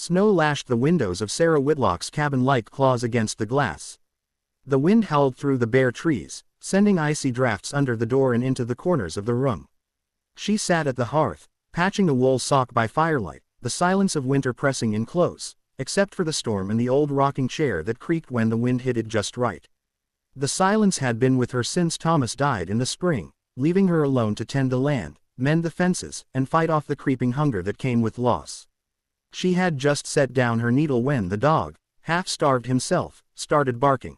Snow lashed the windows of Sarah Whitlock's cabin like claws against the glass. The wind howled through the bare trees, sending icy drafts under the door and into the corners of the room. She sat at the hearth, patching a wool sock by firelight, the silence of winter pressing in close, except for the storm and the old rocking chair that creaked when the wind hit it just right. The silence had been with her since Thomas died in the spring, leaving her alone to tend the land, mend the fences, and fight off the creeping hunger that came with loss. She had just set down her needle when the dog, half-starved himself, started barking.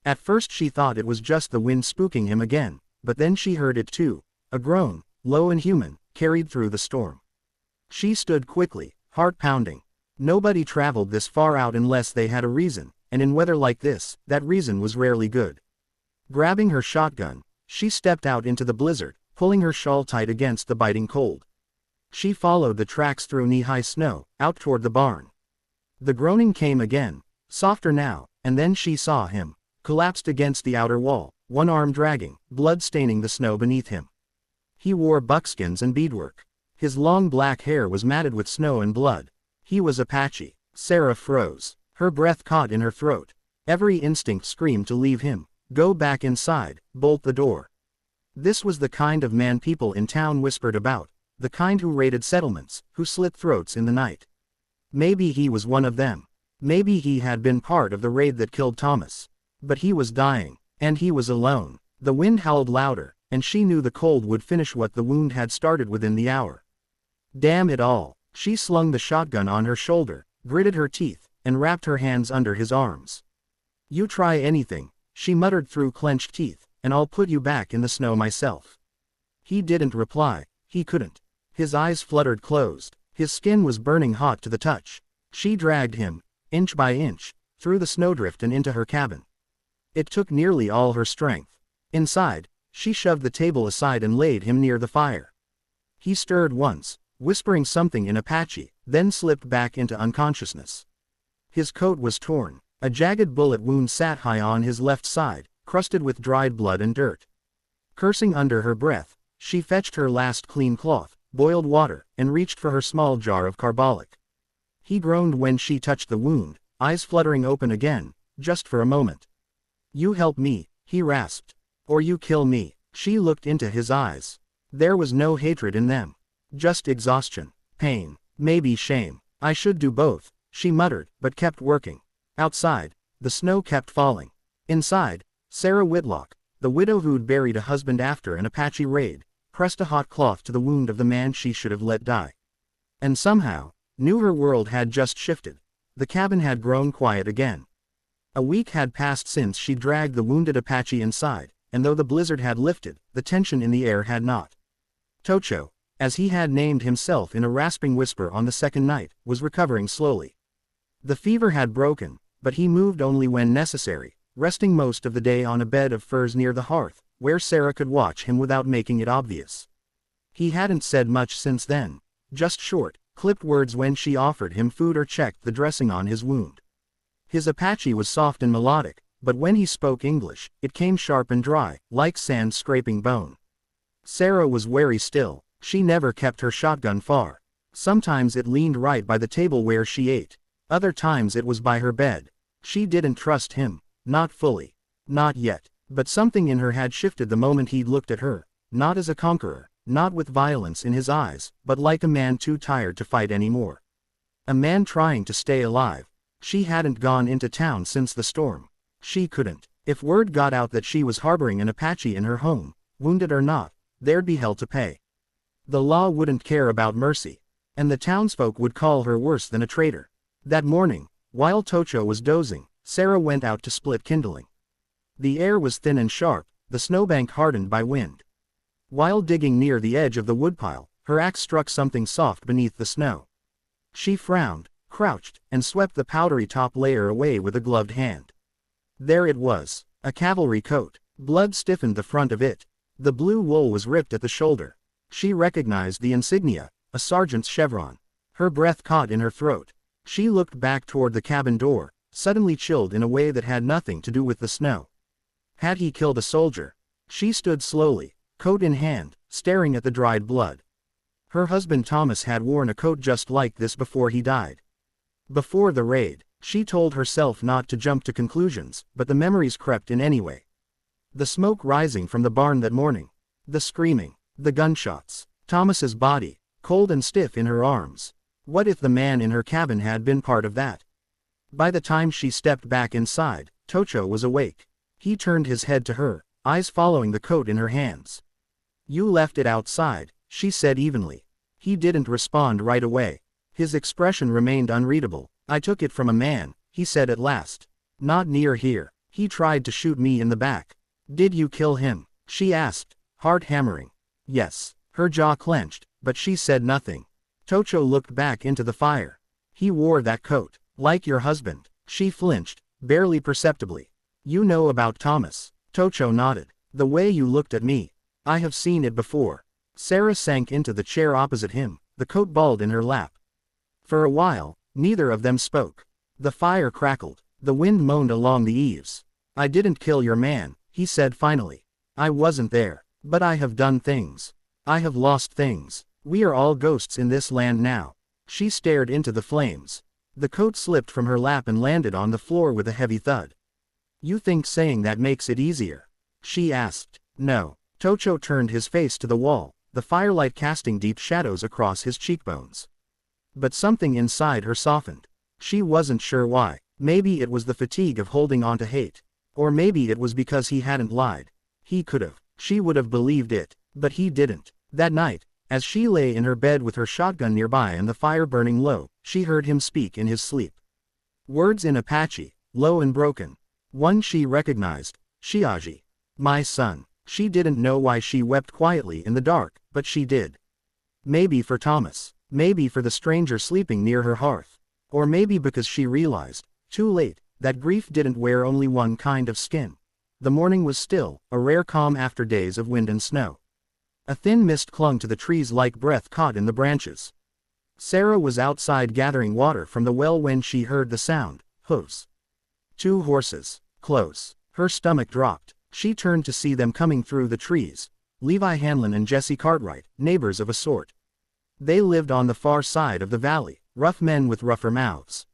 At first she thought it was just the wind spooking him again, but then she heard it too, a groan, low and human, carried through the storm. She stood quickly, heart pounding. Nobody traveled this far out unless they had a reason, and in weather like this, that reason was rarely good. Grabbing her shotgun, she stepped out into the blizzard, pulling her shawl tight against the biting cold. She followed the tracks through knee-high snow, out toward the barn. The groaning came again, softer now, and then she saw him, collapsed against the outer wall, one arm dragging, blood staining the snow beneath him. He wore buckskins and beadwork. His long black hair was matted with snow and blood. He was Apache. Sarah froze. Her breath caught in her throat. Every instinct screamed to leave him, go back inside, bolt the door. This was the kind of man people in town whispered about, the kind who raided settlements, who slit throats in the night. Maybe he was one of them. Maybe he had been part of the raid that killed Thomas. But he was dying, and he was alone. The wind howled louder, and she knew the cold would finish what the wound had started within the hour. Damn it all. She slung the shotgun on her shoulder, gritted her teeth, and wrapped her hands under his arms. You try anything, she muttered through clenched teeth, and I'll put you back in the snow myself. He didn't reply. He couldn't. His eyes fluttered closed. His skin was burning hot to the touch. She dragged him, inch by inch, through the snowdrift and into her cabin. It took nearly all her strength. Inside, she shoved the table aside and laid him near the fire. He stirred once, whispering something in Apache, then slipped back into unconsciousness. His coat was torn. A jagged bullet wound sat high on his left side, crusted with dried blood and dirt. Cursing under her breath, she fetched her last clean cloth, boiled water, and reached for her small jar of carbolic. He groaned when she touched the wound, eyes fluttering open again, just for a moment. You help me, he rasped. Or you kill me. She looked into his eyes. There was no hatred in them. Just exhaustion, pain, maybe shame. I should do both, she muttered, but kept working. Outside, the snow kept falling. Inside, Sarah Whitlock, the widow who'd buried a husband after an Apache raid, pressed a hot cloth to the wound of the man she should have let die. And somehow, knew her world had just shifted. The cabin had grown quiet again. A week had passed since she dragged the wounded Apache inside, and though the blizzard had lifted, the tension in the air had not. Tocho, as he had named himself in a rasping whisper on the second night, was recovering slowly. The fever had broken, but he moved only when necessary, resting most of the day on a bed of furs near the hearth, where Sarah could watch him without making it obvious. He hadn't said much since then, just short, clipped words when she offered him food or checked the dressing on his wound. His Apache was soft and melodic, but when he spoke English, it came sharp and dry, like sand scraping bone. Sarah was wary still. She never kept her shotgun far. Sometimes it leaned right by the table where she ate. Other times it was by her bed. She didn't trust him. Not fully. Not yet. But something in her had shifted the moment he'd looked at her. Not as a conqueror, not with violence in his eyes, but like a man too tired to fight anymore. A man trying to stay alive. She hadn't gone into town since the storm. She couldn't. If word got out that she was harboring an Apache in her home, wounded or not, there'd be hell to pay. The law wouldn't care about mercy. And the townsfolk would call her worse than a traitor. That morning, while Tocho was dozing, Sarah went out to split kindling. The air was thin and sharp, the snowbank hardened by wind. While digging near the edge of the woodpile, her axe struck something soft beneath the snow. She frowned, crouched, and swept the powdery top layer away with a gloved hand. There it was, a cavalry coat. Blood stiffened the front of it. The blue wool was ripped at the shoulder. She recognized the insignia, a sergeant's chevron. Her breath caught in her throat. She looked back toward the cabin door, suddenly chilled in a way that had nothing to do with the snow. Had he killed a soldier? She stood slowly, coat in hand, staring at the dried blood. Her husband Thomas had worn a coat just like this before he died. Before the raid, she told herself not to jump to conclusions, but the memories crept in anyway. The smoke rising from the barn that morning. The screaming. The gunshots. Thomas's body, cold and stiff in her arms. What if the man in her cabin had been part of that? By the time she stepped back inside, Tocho was awake. He turned his head to her, eyes following the coat in her hands. "You left it outside," she said evenly. He didn't respond right away. His expression remained unreadable. "I took it from a man," he said at last. "Not near here. He tried to shoot me in the back." "Did you kill him?" she asked, heart hammering. "Yes." Her jaw clenched, but she said nothing. Tocho looked back into the fire. "He wore that coat. Like your husband." She flinched, barely perceptibly. "You know about Thomas?" Tocho nodded. "The way you looked at me. I have seen it before." Sarah sank into the chair opposite him, the coat balled in her lap. For a while, neither of them spoke. The fire crackled. The wind moaned along the eaves. "I didn't kill your man," he said finally. "I wasn't there. But I have done things. I have lost things. We are all ghosts in this land now." She stared into the flames. The coat slipped from her lap and landed on the floor with a heavy thud. "You think saying that makes it easier?" she asked. "No." Tocho turned his face to the wall, the firelight casting deep shadows across his cheekbones. But something inside her softened. She wasn't sure why. Maybe it was the fatigue of holding on to hate. Or maybe it was because he hadn't lied. He could have. She would have believed it. But he didn't. That night, as she lay in her bed with her shotgun nearby and the fire burning low, she heard him speak in his sleep. Words in Apache, low and broken. One she recognized. "Shiaji. My son." She didn't know why she wept quietly in the dark, but she did. Maybe for Thomas. Maybe for the stranger sleeping near her hearth. Or maybe because she realized, too late, that grief didn't wear only one kind of skin. The morning was still, a rare calm after days of wind and snow. A thin mist clung to the trees like breath caught in the branches. Sarah was outside gathering water from the well when she heard the sound. Hooves. 2 horses. Close. Her stomach dropped. She turned to see them coming through the trees. Levi Hanlon and Jesse Cartwright, neighbors of a sort. They lived on the far side of the valley, rough men with rougher mouths.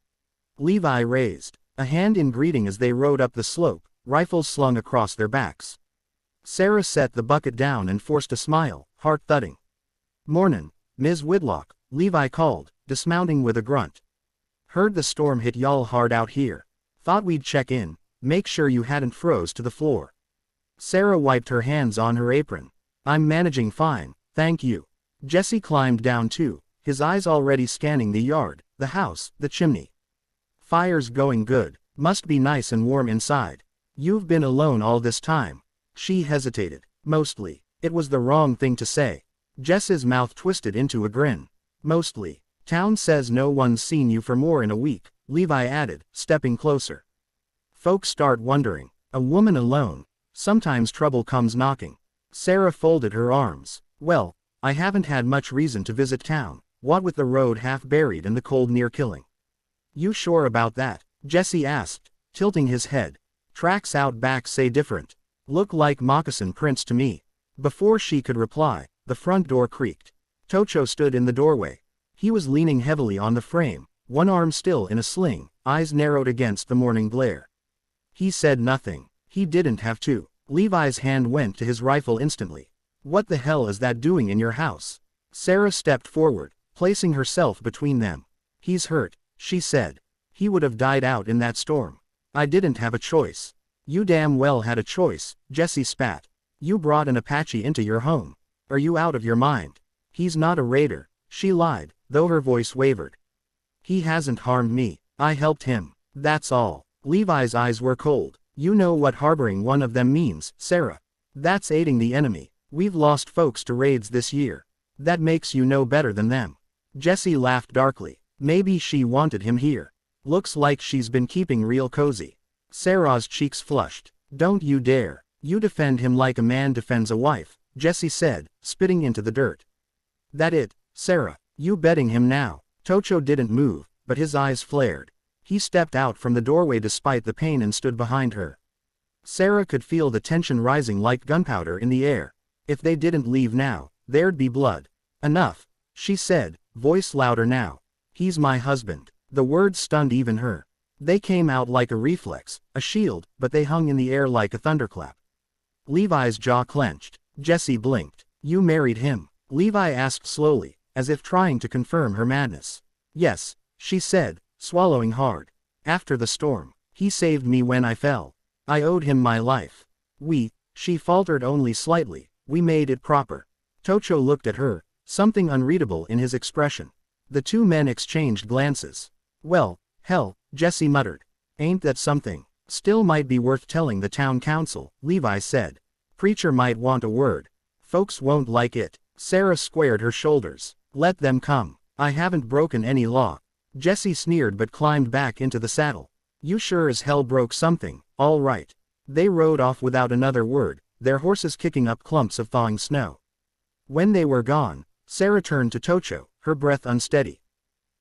Levi raised a hand in greeting as they rode up the slope, rifles slung across their backs. Sarah set the bucket down and forced a smile, heart thudding. "Mornin', Ms. Whitlock," Levi called, dismounting with a grunt. "Heard the storm hit y'all hard out here. Thought we'd check in, make sure you hadn't froze to the floor." Sarah wiped her hands on her apron. "I'm managing fine, thank you." Jesse climbed down too, his eyes already scanning the yard, the house, the chimney. "Fire's going good. Must be nice and warm inside. You've been alone all this time." She hesitated. Mostly. It was the wrong thing to say. Jess's mouth twisted into a grin. "Mostly. Town says no one's seen you for more in a week," Levi added, stepping closer. "Folks start wondering. A woman alone. Sometimes trouble comes knocking." Sarah folded her arms. "Well, I haven't had much reason to visit town, what with the road half buried and the cold near killing." "You sure about that?" Jesse asked, tilting his head. "Tracks out back say different. Look like moccasin prints to me." Before she could reply, the front door creaked. Tocho stood in the doorway. He was leaning heavily on the frame, one arm still in a sling, eyes narrowed against the morning glare. He said nothing. He didn't have to. Levi's hand went to his rifle instantly. "What the hell is that doing in your house?" Sarah stepped forward, placing herself between them. "He's hurt," she said. "He would have died out in that storm. I didn't have a choice." "You damn well had a choice," Jesse spat. "You brought an Apache into your home. Are you out of your mind?" "He's not a raider," she lied, though her voice wavered. "He hasn't harmed me. I helped him. That's all." Levi's eyes were cold. "You know what harboring one of them means, Sarah. That's aiding the enemy. We've lost folks to raids this year. That makes you know better than them." Jesse laughed darkly. Maybe she wanted him here. "Looks like she's been keeping real cozy." Sarah's cheeks flushed. "Don't you dare. You defend him like a man defends a wife," Jesse said, spitting into the dirt. "That it, Sarah? You betting him now?" Tocho didn't move, but his eyes flared. He stepped out from the doorway despite the pain and stood behind her. Sarah could feel the tension rising like gunpowder in the air. If they didn't leave now, there'd be blood. "Enough," she said, voice louder now. "He's my husband. The words stunned even her. They came out like a reflex, a shield, but they hung in the air like a thunderclap. Levi's jaw clenched. Jessie blinked. You married him? Levi asked slowly, as if trying to confirm her madness. Yes, she said, swallowing hard. After the storm. He saved me when I fell. I owed him my life. She faltered only slightly, we made it proper. Tocho looked at her, something unreadable in his expression. The two men exchanged glances. Well, hell, Jessie muttered. Ain't that something? Still might be worth telling the town council, Levi said. Preacher might want a word. Folks won't like it. Sarah squared her shoulders. Let them come. I haven't broken any law. Jessie sneered but climbed back into the saddle. You sure as hell broke something, all right. They rode off without another word, their horses kicking up clumps of thawing snow. When they were gone, Sarah turned to Tocho, her breath unsteady.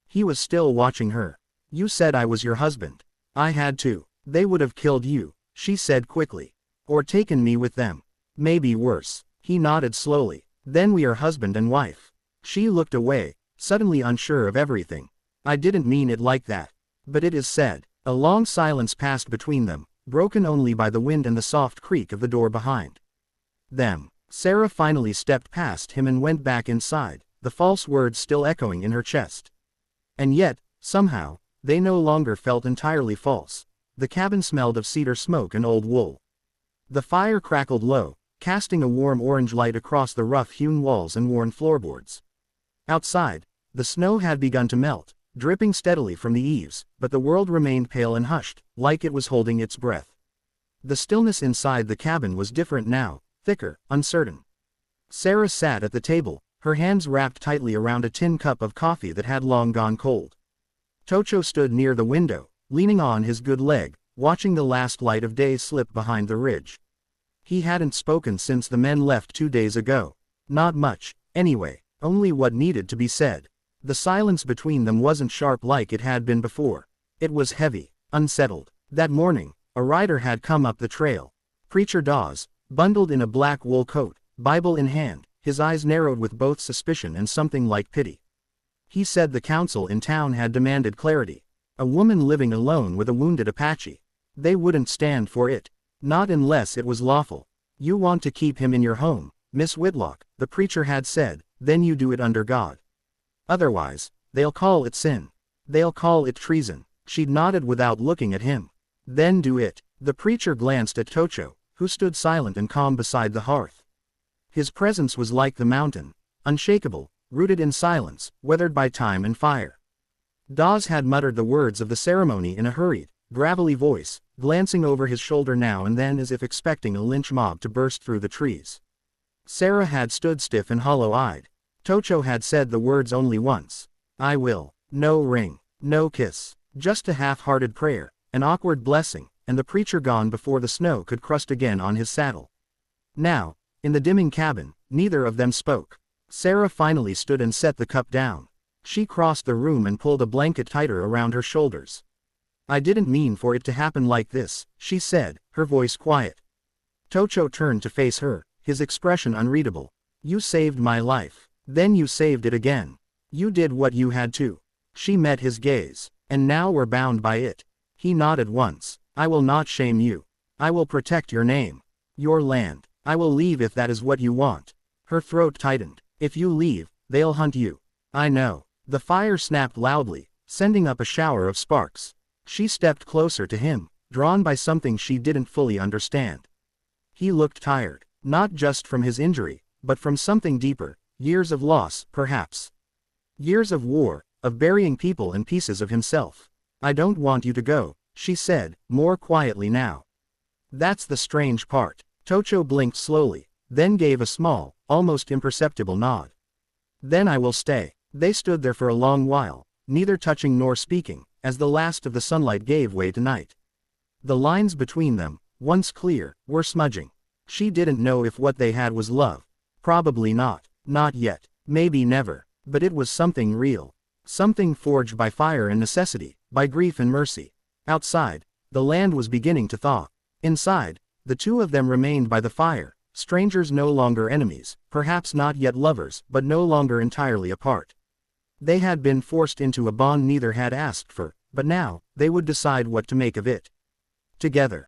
He was still watching her. You said I was your husband. I had to. They would have killed you, she said quickly. Or taken me with them. Maybe worse. He nodded slowly. Then we are husband and wife. She looked away, suddenly unsure of everything. I didn't mean it like that. But it is said. A long silence passed between them, broken only by the wind and the soft creak of the door behind them. Sarah finally stepped past him and went back inside, the false words still echoing in her chest. And yet, somehow, they no longer felt entirely false. The cabin smelled of cedar smoke and old wool. The fire crackled low, casting a warm orange light across the rough-hewn walls and worn floorboards. Outside, the snow had begun to melt, dripping steadily from the eaves, but the world remained pale and hushed, like it was holding its breath. The stillness inside the cabin was different now, thicker, uncertain. Sarah sat at the table, her hands wrapped tightly around a tin cup of coffee that had long gone cold. Tocho stood near the window, leaning on his good leg, watching the last light of day slip behind the ridge. He hadn't spoken since the men left 2 days ago. Not much, anyway, only what needed to be said. The silence between them wasn't sharp like it had been before. It was heavy, unsettled. That morning, a rider had come up the trail. Preacher Dawes, bundled in a black wool coat, Bible in hand, his eyes narrowed with both suspicion and something like pity. He said the council in town had demanded clarity. A woman living alone with a wounded Apache. They wouldn't stand for it. Not unless it was lawful. You want to keep him in your home, Miss Whitlock, the preacher had said, then you do it under God. Otherwise, they'll call it sin. They'll call it treason. She nodded without looking at him. Then do it. The preacher glanced at Tocho, who stood silent and calm beside the hearth. His presence was like the mountain, unshakable, rooted in silence, weathered by time and fire. Dawes had muttered the words of the ceremony in a hurried, gravelly voice, glancing over his shoulder now and then as if expecting a lynch mob to burst through the trees. Sarah had stood stiff and hollow-eyed. Tocho had said the words only once. I will. No ring. No kiss. Just a half-hearted prayer, an awkward blessing, and the preacher gone before the snow could crust again on his saddle. Now, in the dimming cabin, neither of them spoke. Sarah finally stood and set the cup down. She crossed the room and pulled a blanket tighter around her shoulders. I didn't mean for it to happen like this, she said, her voice quiet. Tocho turned to face her, his expression unreadable. You saved my life. Then you saved it again. You did what you had to. She met his gaze. And now we're bound by it. He nodded once. I will not shame you. I will protect your name. Your land. I will leave if that is what you want. Her throat tightened. If you leave, they'll hunt you. I know. The fire snapped loudly, sending up a shower of sparks. She stepped closer to him, drawn by something she didn't fully understand. He looked tired, not just from his injury, but from something deeper, years of loss, perhaps. Years of war, of burying people and pieces of himself. I don't want you to go, she said, more quietly now. That's the strange part. Tocho blinked slowly, then gave a small, almost imperceptible nod. Then I will stay. They stood there for a long while, neither touching nor speaking, as the last of the sunlight gave way to night. The lines between them, once clear, were smudging. She didn't know if what they had was love. Probably not. Not yet. Maybe never. But it was something real. Something forged by fire and necessity, by grief and mercy. Outside, the land was beginning to thaw. Inside, the two of them remained by the fire, strangers no longer enemies, perhaps not yet lovers, but no longer entirely apart. They had been forced into a bond neither had asked for, but now, they would decide what to make of it. Together.